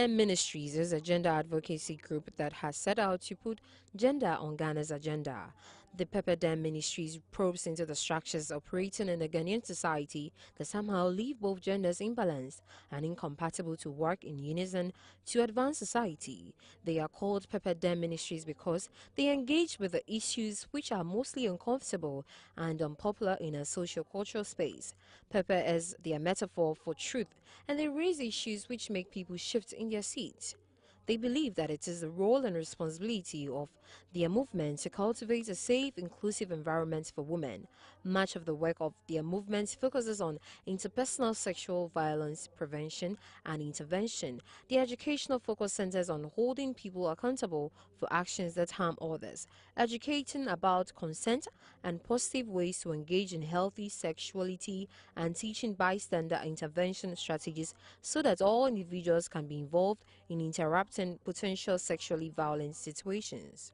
Ministries is a gender advocacy group that has set out to put gender on Ghana's agenda. The Ministries probes into the structures operating in the Ghanaian society that somehow leave both genders imbalanced and incompatible to work in unison to advance society. They are called Ministries because they engage with the issues which are mostly uncomfortable and unpopular in a socio-cultural space. Pepper is their metaphor for truth, and they raise issues which make people shift in their seats. They believe that it is the role and responsibility of their movement to cultivate a safe, inclusive environment for women. Much of the work of their movement focuses on interpersonal sexual violence prevention and intervention. The educational focus centers on holding people accountable for actions that harm others, educating about consent and positive ways to engage in healthy sexuality, and teaching bystander intervention strategies so that all individuals can be involved in interrupting potential sexually violent situations.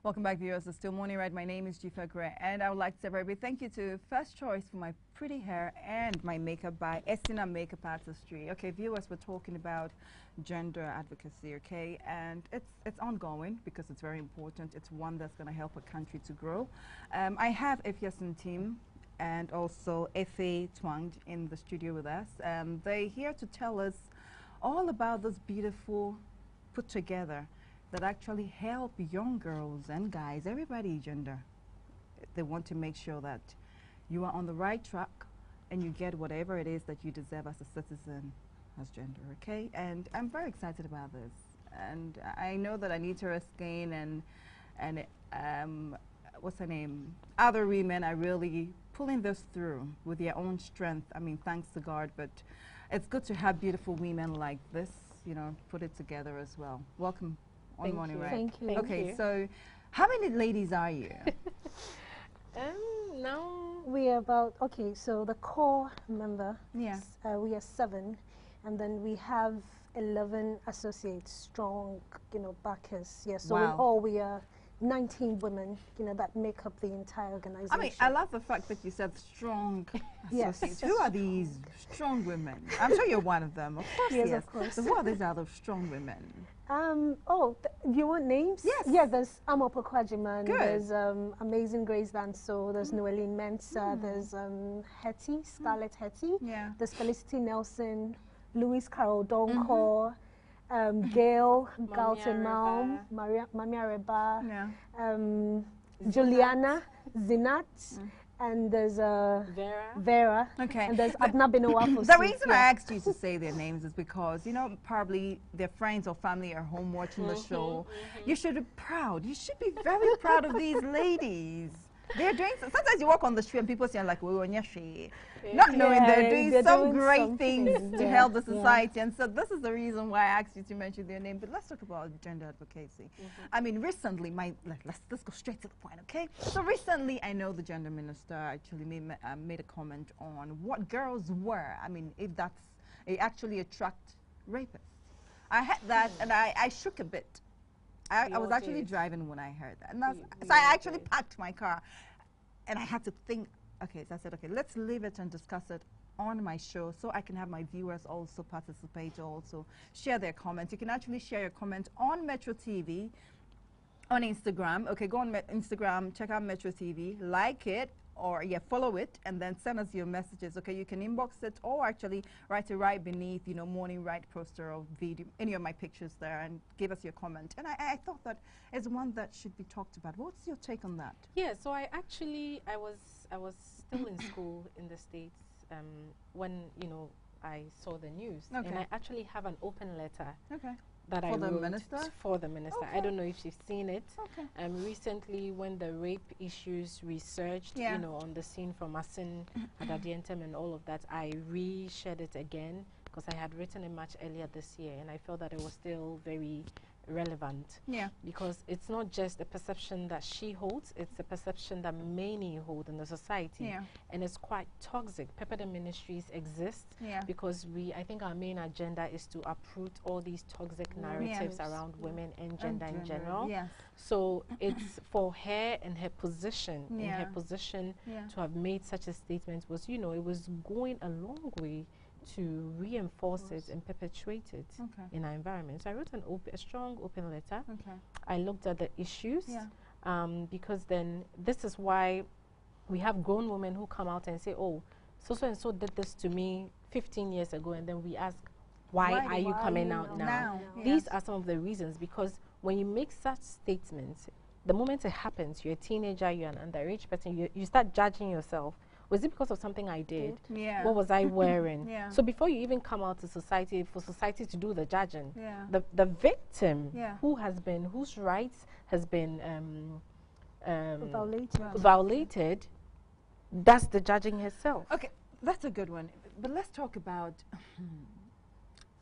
Welcome back, viewers. It's still morning, right? My name is Dziffa, and I would like to say a very big thank you to First Choice for my pretty hair and my makeup by Essina Makeup Artistry. Okay, viewers, we're talking about gender advocacy, okay, and it's ongoing because it's very important. It's one that's going to help a country to grow. I have Efyasin team and also Efe Twang in the studio with us. They're here to tell us all about this beautiful put together that actually help young girls and guys, everybody gender. They want to make sure that you are on the right track and you get whatever it is that you deserve as a citizen as gender, okay? And I'm very excited about this. And I know that Anita Erskine and what's her name? Other women are really pulling this through with their own strength. I mean, thanks to God, but it's good to have beautiful women like this, you know, put it together as well. Welcome. On morning, right? Thank you. Okay, so how many ladies are you? Now we are about, okay, so the core member, yeah, we are 7, and then we have 11 associates, strong, you know, backers. Yeah, so wow. in all we are 19 women, you know, that make up the entire organization. I mean, I love the fact that you said strong associates. Yes. Who are these strong women? I'm sure you're one of them. Of course, yes. Of course. So who are these other strong women? You want names? Yes. Yeah, there's Amopo Kwajiman, Good. there's Amazing Grace Danso, there's Noeline Mensah, there's Hetty, Scarlett Hetty, yeah. there's Felicity Nelson, Louise Carol Donkor, Gail Galton Malm, Mamia Reba, yeah. Juliana Zinat, and there's Vera, okay. and there's Adna Benowapo. The reason I asked you to say their names is because, you know, probably their friends or family are home watching the show. You should be proud. You should be very proud of these ladies. They're doing, sometimes you walk on the street and people say like, not knowing they're doing some great things to help the society. And so this is the reason why I asked you to mention their name. But let's talk about gender advocacy. I mean, recently, let's go straight to the point, okay? So recently, I know the gender minister actually made a comment on what girls wear. I mean, if that's, it actually attract rapists. I had that and I shook a bit. I was actually driving when I heard that. And so I actually parked my car and I had to think, okay, so I said, okay, let's leave it and discuss it on my show so I can have my viewers also participate, also share their comments. You can actually share your comment on Metro TV, on Instagram. Okay, go on Instagram, check out Metro TV, like it, or follow it, and then send us your messages. Okay, you can inbox it or actually write it right beneath, you know, morning right poster or video, any of my pictures there, and give us your comment. And I thought that is one that should be talked about. What's your take on that? Yeah, so I was still in school in the States when, you know, I saw the news, and I actually have an open letter. Okay. That I wrote for the minister. Okay. I don't know if she's seen it. Okay. Recently, when the rape issues resurged, you know, on the scene from Asin, Adadientem, and all of that, I re-shared it again because I had written it much earlier this year, and I felt that it was still very relevant. Yeah. Because it's not just a perception that she holds, it's a perception that many hold in the society. Yeah. And it's quite toxic. Pepperdam Ministries exists because I think our main agenda is to uproot all these toxic narratives around women and gender in general. Yes. So it's for her and her position, to have made such a statement was, you know, it was going a long way to reinforce it and perpetuate it in our environment. So I wrote a strong open letter. I looked at the issues because then this is why we have grown women who come out and say, oh, so and so did this to me 15 years ago, and then we ask, why are you coming out now? These are some of the reasons, because when you make such statements, the moment it happens, you're a teenager, you're an underage person, you start judging yourself. Was it because of something I did? What was I wearing? So before you even come out to society, for society to do the judging, the victim whose rights has been violated, does the judging herself. Okay, that's a good one. But let's talk about,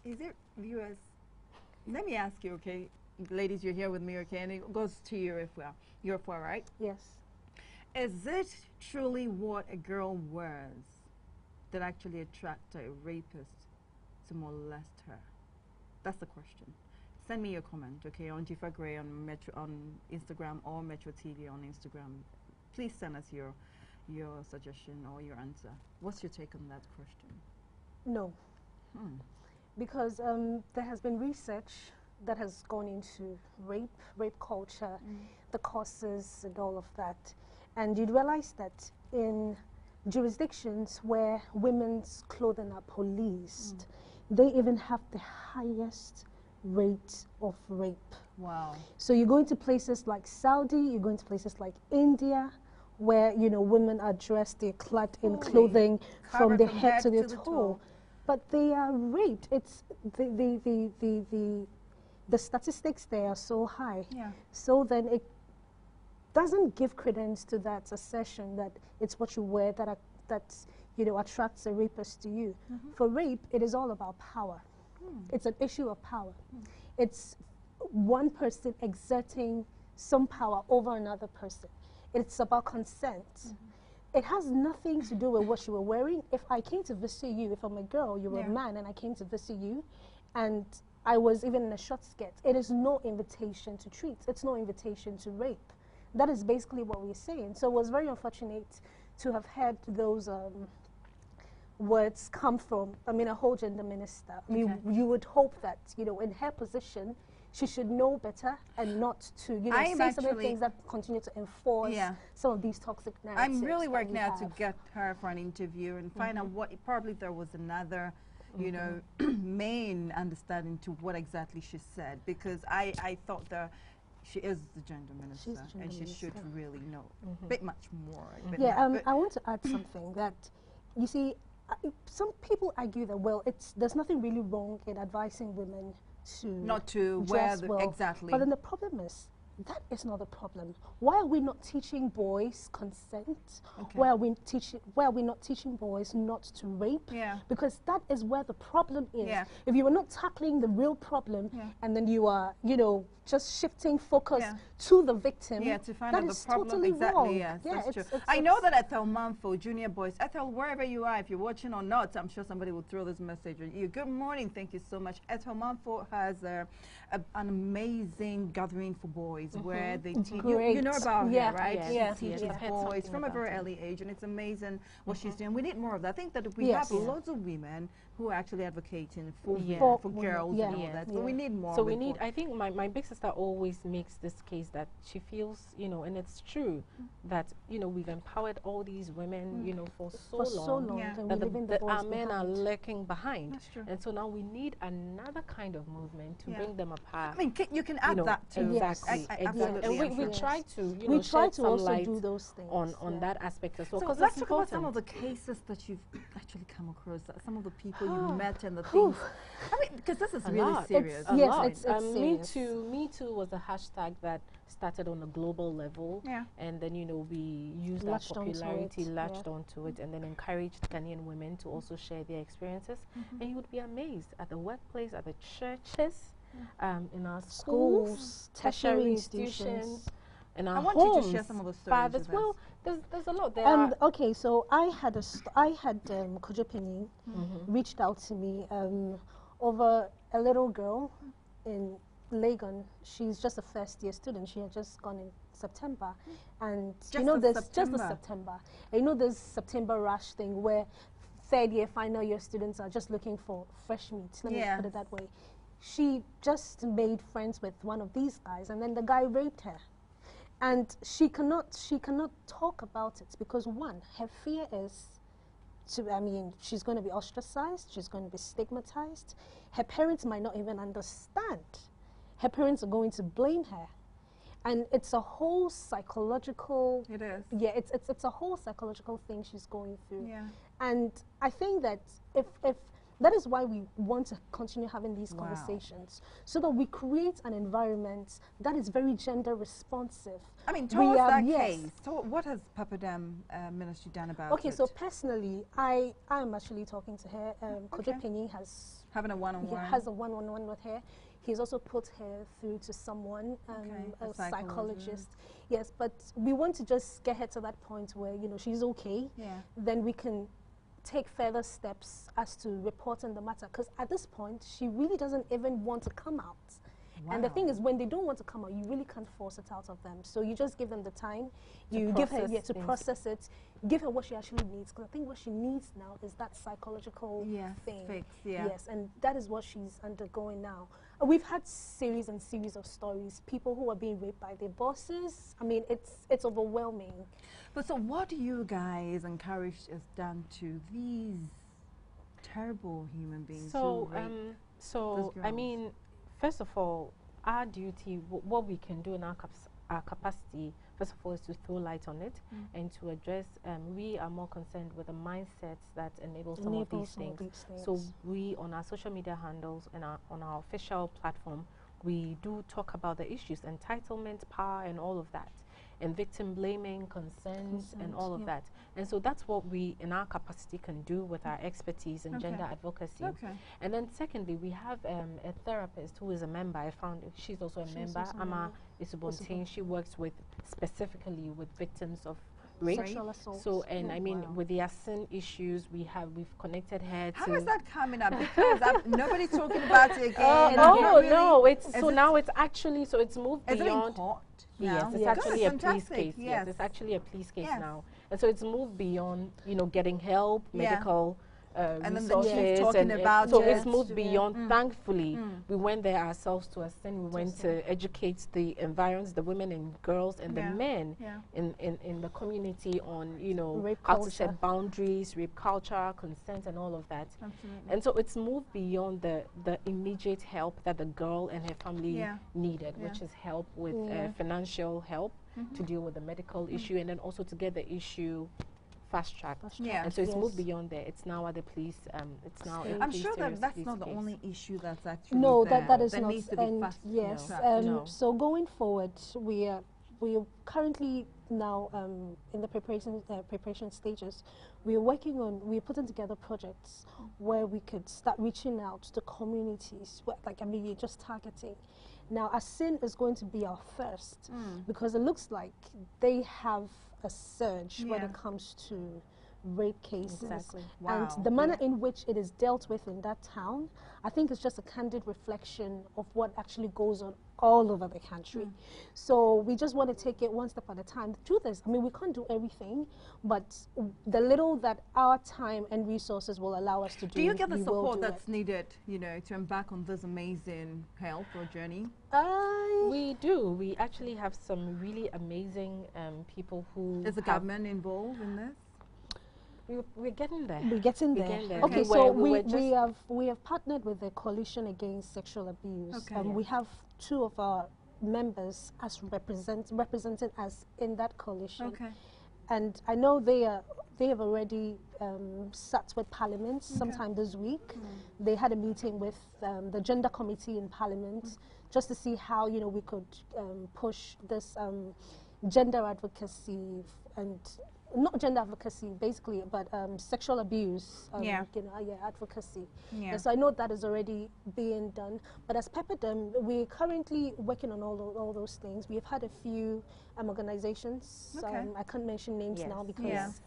is it viewers? Let me ask you, okay, ladies, you're here with me, okay, and it goes to you if well. You're for, right? Yes. Is it truly what a girl wears that actually attracts a rapist to molest her? That's the question. Send me your comment, okay, on Dziffa Gray on Instagram or Metro TV on Instagram. Please send us your suggestion or your answer. What's your take on that question? No. Because there has been research that has gone into rape culture, the causes and all of that. And you'd realize that in jurisdictions where women's clothing are policed, they even have the highest rate of rape. Wow. So you go into places like Saudi, you go into places like India, where, you know, women are dressed, they're clad in clothing from the head to the toe. But they are raped. It's the statistics there are so high. So then it doesn't give credence to that assertion that it's what you wear that you know, attracts a rapist to you. For rape, it is all about power. It's an issue of power. It's one person exerting some power over another person. It's about consent. It has nothing to do with what you were wearing. If I came to visit you, if I'm a girl, you were a man, and I came to visit you, and I was even in a short skirt, it is no invitation to treat. It's no invitation to rape. That is basically what we're saying. So it was very unfortunate to have heard those words come from, I mean, a whole gender minister. You would hope that, you know, in her position, she should know better and not to, you know, say some of the things that continue to enforce some of these toxic narratives. I'm really working now to get her for an interview and find out what, probably there was another, you know, main understanding to what exactly she said, because I thought that she is the gender minister, and she should really know a bit much more. I want to add something that, you see, some people argue that, well, there's nothing really wrong in advising women to not to wear well. Exactly. But then the problem is, that is not the problem. Why are we not teaching boys consent? Why are we not teaching boys not to rape? Because that is where the problem is. If you are not tackling the real problem, and then you are, you know, just shifting focus to the victim, to find out the problem. Totally exactly, wrong. That's true. I know that Ethel Manfo, junior boys, Ethel, wherever you are, if you're watching or not, I'm sure somebody will throw this message at you. Good morning, thank you so much. Ethel Manfo has an amazing gathering for boys where they teach. You know about her, right? She teaches boys from a very early age, and it's amazing what she's doing. We need more of that. I think that we have lots of women who are actually advocating for girls and all that. So we need more. So we need, I think my big sister always makes this case that she feels, you know, and it's true, that, you know, we've empowered all these women, you know, for so long that our men are lurking behind. That's true. And so now we need another kind of movement to bring them apart. I mean, you can add that too. Exactly. Absolutely. And we try to, you we know, try shed to some also light do those things on that aspect as well. So let's talk about some of the cases that you've actually come across, some of the people you met and the things. I mean, because this is really serious. It's serious. Me Too was a hashtag that started on a global level, and then, you know, we used our popularity, latched onto it, and then encouraged Ghanaian women to also share their experiences. And you would be amazed at the workplace, at the churches, in our schools, tertiary institutions, in our I want homes. you to share some of the stories Fathers, with well, us. there's a lot there. Okay, so I had Kojo Pinyin reached out to me over a little girl in Legon. She's just a first year student. She had just gone in September, and just the September. And you know this September rush thing where third year, final year students are just looking for fresh meat. Let me put it that way. She just made friends with one of these guys, and then the guy raped her. And she cannot talk about it because one, her fear is she's going to be ostracized, she's going to be stigmatized. Her parents might not even understand. Her parents are going to blame her. And it's a whole psychological... It is. Yeah, it's a whole psychological thing she's going through. Yeah. And I think that if that is why we want to continue having these conversations, so that we create an environment that is very gender responsive. I mean, towards that case, so what has Pepperdam Ministry done about it? Okay, so personally, I am actually talking to her. Kojo Pinyin has... Having a one-on-one? He has a one-on-one with her. He's also put her through to someone, a psychologist. Yes, but we want to just get her to that point where, she's okay. Yeah. Then we can take further steps as to reporting the matter. Because at this point, she really doesn't even want to come out. Wow. And the thing is, when they don't want to come out, you really can't force it out of them. So you just give them the time. You give her to process it. Give her what she actually needs. Because I think what she needs now is that psychological thing. Fix, yes, and that is what she's undergoing now. We've had series and series of stories. People who are being raped by their bosses. I mean, it's overwhelming. But so what do you guys encourage is done to these terrible human beings? So, I mean, first of all, our duty, what we can do in our capacity, first of all, is to throw light on it and to address, we are more concerned with the mindsets that enable some of these things. So we, on our social media handles and on our official platform, we do talk about the issues, entitlement, power, and all of that. And victim blaming, consent, and all of that. And so that's what we, in our capacity, can do with our expertise in gender advocacy. And then secondly, we have a therapist who is a member. I found she's also a member, Ama Isubontin. She works specifically with victims of rape. Sexual assault. So, and I mean, with the ASIN issues, we've connected her to... How is that coming up? Because nobody's talking about it again. No, it's now it's actually, so it's moved beyond... Is it in court? Yes, it's actually a police case. Yes, it's actually a police case now. And so it's moved beyond, getting help, medical and resources. Then talking about so it's moved beyond. Thankfully, we went there ourselves to assist. We went to educate the environs, the women and girls and the men in the community on, how to set boundaries, rape culture, consent, and all of that. Absolutely. And so it's moved beyond the immediate help that the girl and her family needed, which is help with financial help to deal with the medical issue, and then also to get the issue fast-tracked. And so it's moved beyond there. It's now at the police. It's now. I'm sure that's not the only issue that's actually that is not. Needs to be fast. So going forward, we are currently now in the preparation stages. We're we're putting together projects where we could start reaching out to communities. You're just targeting. Now, ASIN is going to be our first because it looks like they have a surge when it comes to rape cases. Exactly. And the manner in which it is dealt with in that town, I think is just a candid reflection of what actually goes on all over the country. So we just want to take it one step at a time. The truth is, we can't do everything, but the little that our time and resources will allow us to do, do you get the support that's needed, to embark on this amazing help or journey? We do. We actually have some really amazing people who... Is the government involved in this? We're getting there. We're getting there. Okay, so we have partnered with the Coalition Against Sexual Abuse. We have 2 of our members as represented us in that coalition. And I know they have already sat with Parliament sometime this week. They had a meeting with the Gender Committee in Parliament just to see how we could push this gender advocacy and not gender advocacy, basically, but sexual abuse, advocacy. Yeah. And so I know that is already being done. But as Pepperdam, we're currently working on all those things. We've had a few organizations. Okay. I can't mention names now because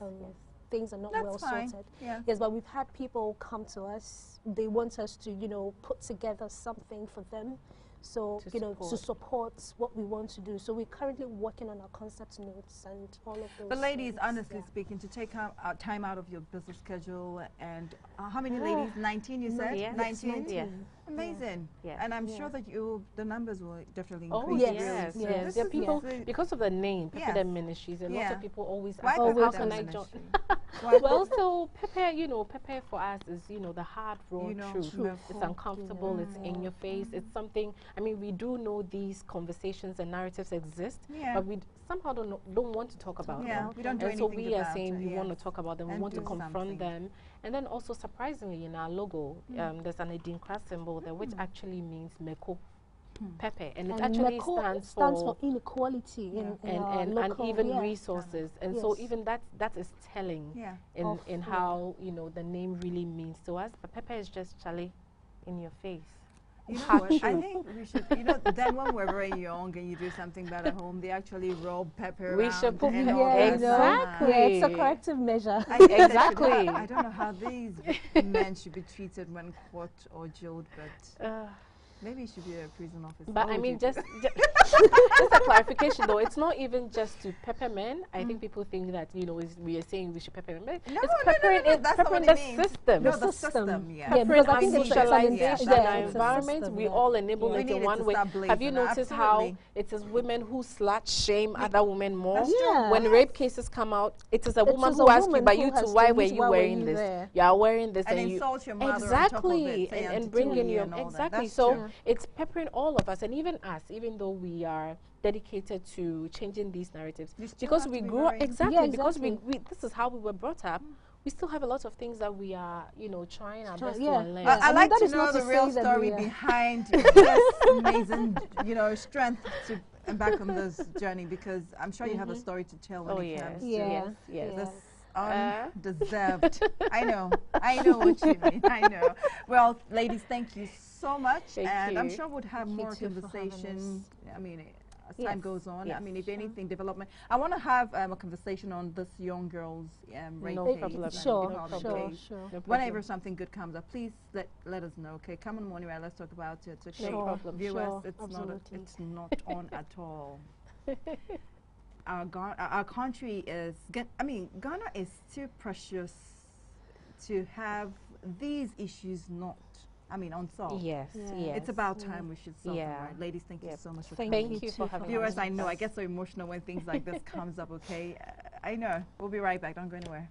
things are not That's well fine. sorted. Yeah. Yes, but we've had people come to us. They want us to, put together something for them. So, to support what we want to do. So we're currently working on our concept notes and all of those. But ladies, things. honestly speaking, to take time out of your business schedule, and how many ladies? 19, you said? Yes. 19? Yeah. Amazing. Yeah. And I'm sure that the numbers will definitely Oh, increase. yes, really. yes. There are people, because of the name, Pepperdam Ministries, a lot of people always ask, how can I join? Well, so Pepe for us is, the hard raw truth. It's uncomfortable, it's in your face, it's something, I mean, we do know these conversations and narratives exist, but we somehow don't want to talk about them. We don't do and so anything we are about saying it, we want to talk about them, we and want to do confront something. them. And then also, surprisingly, in our logo, there's an Adinkra symbol there, which actually means Meko. Pepe, and it actually stands for inequality and uneven resources, and so even that is telling in how the name really means to us. But Pepe is just Charlie in your face. You know what? I think we should, then when we're very young and you do something bad at home, they actually roll pepper We around should put and all that. exactly. Yeah, it's a corrective measure. Exactly. I don't know how these men should be treated when caught or jailed, but maybe it should be a prison officer. But I mean, just a clarification though, it's not even just to pepper men. I think people think that, we are saying we should pepper men. But it's peppering, that's peppering not the what it means. system. No, the system, Peppering because I our think it's socialization, our it's a environment, system, we all enable We it need in it one to way. start Have you blazing, noticed how absolutely. it is women who slut shame other women more? Yeah. When rape cases come out, it is a woman who asks you, but you too, why were you wearing this? You are wearing this, and you insult your mother on top of it, exactly, say and bring in your and all that. exactly. That's So true. it's peppering all of us, and even us, even though we are dedicated to changing these narratives, because we grew up because we this is how we were brought up. We still have a lot of things that we are, trying our best to unlearn. I like to know the real story behind this amazing, strength to embark on this journey, because I'm sure you have a story to tell when it comes to this undeserved. I know what you mean. I know. Well, ladies, thank you so much, and I'm sure we'll have more conversations. I mean, as time goes on. I mean, if anything, development. I want to have a conversation on this young girl's rape case. Sure. Whenever something good comes up, please let us know. Okay, come on Morning Right, let's talk about it. Okay, viewers, it's not on at all. Our country is. Ghana is too precious to have these issues not. Unsolved. Yes. It's about time we should solve them, right? Ladies, thank you so much for coming. Thank you for having us. Viewers, I know I get so emotional when things like this comes up, okay? I know. We'll be right back. Don't go anywhere.